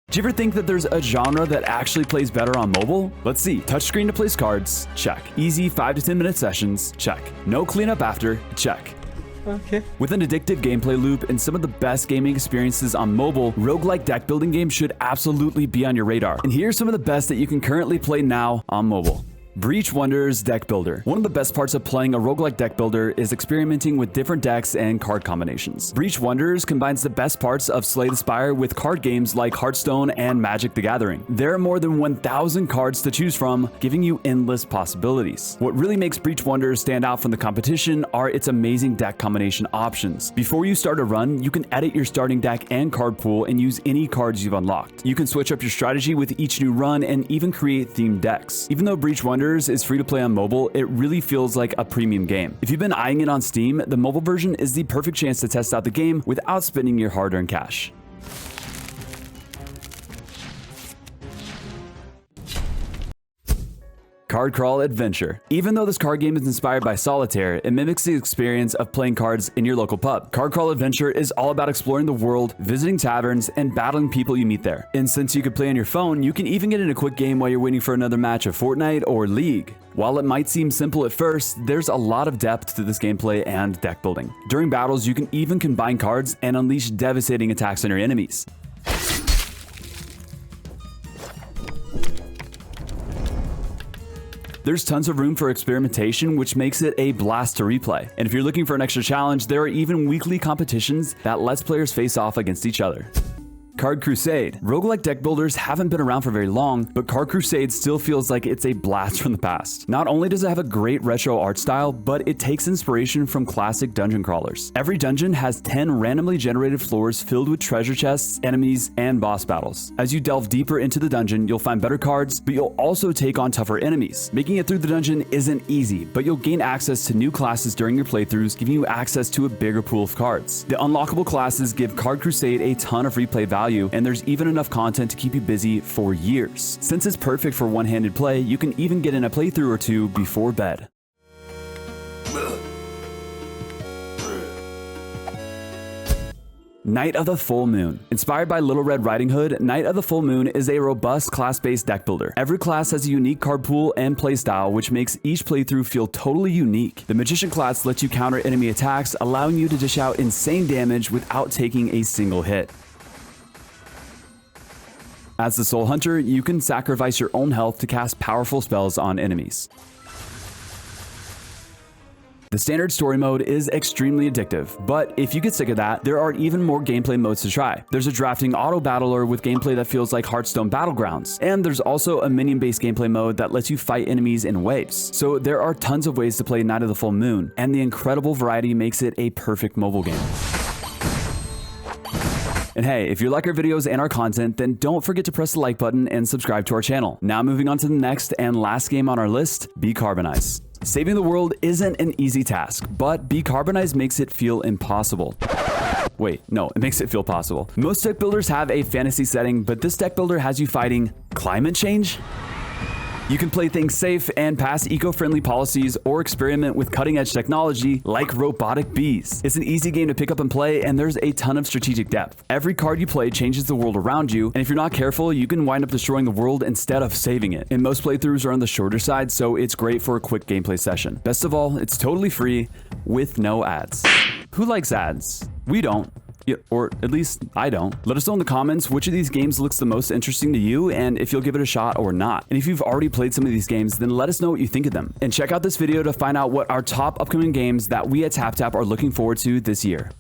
Do you ever think that there's a genre that actually plays better on mobile? Let's see. Touchscreen to place cards? Check. Easy 5 to 10 minute sessions? Check. No cleanup after? Check. Okay. With an addictive gameplay loop and some of the best gaming experiences on mobile, roguelike deck building games should absolutely be on your radar. And here's some of the best that you can currently play now on mobile. Breach Wonders Deck Builder. One of the best parts of playing a roguelike deck builder is experimenting with different decks and card combinations. Breach Wonders combines the best parts of Slay the Spire with card games like Hearthstone and Magic the Gathering. There are more than 1,000 cards to choose from, giving you endless possibilities. What really makes Breach Wonders stand out from the competition are its amazing deck combination options. Before you start a run, you can edit your starting deck and card pool and use any cards you've unlocked. You can switch up your strategy with each new run and even create themed decks. Even though Breach Wonders is free to play on mobile, it really feels like a premium game. If you've been eyeing it on Steam, the mobile version is the perfect chance to test out the game without spending your hard-earned cash. Card Crawl Adventure. Even though this card game is inspired by Solitaire, it mimics the experience of playing cards in your local pub. Card Crawl Adventure is all about exploring the world, visiting taverns, and battling people you meet there. And since you could play on your phone, you can even get in a quick game while you're waiting for another match of Fortnite or League. While it might seem simple at first, there's a lot of depth to this gameplay and deck building. During battles, you can even combine cards and unleash devastating attacks on your enemies. There's tons of room for experimentation, which makes it a blast to replay. And if you're looking for an extra challenge, there are even weekly competitions that lets players face off against each other. Card Crusade. Roguelike deck builders haven't been around for very long, but Card Crusade still feels like it's a blast from the past. Not only does it have a great retro art style, but it takes inspiration from classic dungeon crawlers. Every dungeon has 10 randomly generated floors filled with treasure chests, enemies, and boss battles. As you delve deeper into the dungeon, you'll find better cards, but you'll also take on tougher enemies. Making it through the dungeon isn't easy, but you'll gain access to new classes during your playthroughs, giving you access to a bigger pool of cards. The unlockable classes give Card Crusade a ton of replay value, and there's even enough content to keep you busy for years. Since it's perfect for one-handed play, you can even get in a playthrough or two before bed. Night of the Full Moon. Inspired by Little Red Riding Hood, Night of the Full Moon is a robust class-based deck builder. Every class has a unique card pool and playstyle, which makes each playthrough feel totally unique. The Magician class lets you counter enemy attacks, allowing you to dish out insane damage without taking a single hit. As the Soul Hunter, you can sacrifice your own health to cast powerful spells on enemies. The standard story mode is extremely addictive, but if you get sick of that, there are even more gameplay modes to try. There's a drafting auto battler with gameplay that feels like Hearthstone Battlegrounds, and there's also a minion-based gameplay mode that lets you fight enemies in waves. So there are tons of ways to play Night of the Full Moon, and the incredible variety makes it a perfect mobile game. And hey, if you like our videos and our content, then don't forget to press the like button and subscribe to our channel. Now moving on to the next and last game on our list, Beecarbonize. Saving the world isn't an easy task, but Beecarbonize makes it feel impossible. Wait, no, it makes it feel possible. Most deck builders have a fantasy setting, but this deck builder has you fighting climate change? You can play things safe and pass eco-friendly policies or experiment with cutting-edge technology like robotic bees. It's an easy game to pick up and play, and there's a ton of strategic depth. Every card you play changes the world around you, and if you're not careful, you can wind up destroying the world instead of saving it. And most playthroughs are on the shorter side, so it's great for a quick gameplay session. Best of all, it's totally free with no ads. Who likes ads? We don't. Yeah, or at least I don't. Let us know in the comments which of these games looks the most interesting to you and if you'll give it a shot or not. And if you've already played some of these games, then let us know what you think of them. And check out this video to find out what our top upcoming games that we at TapTap are looking forward to this year.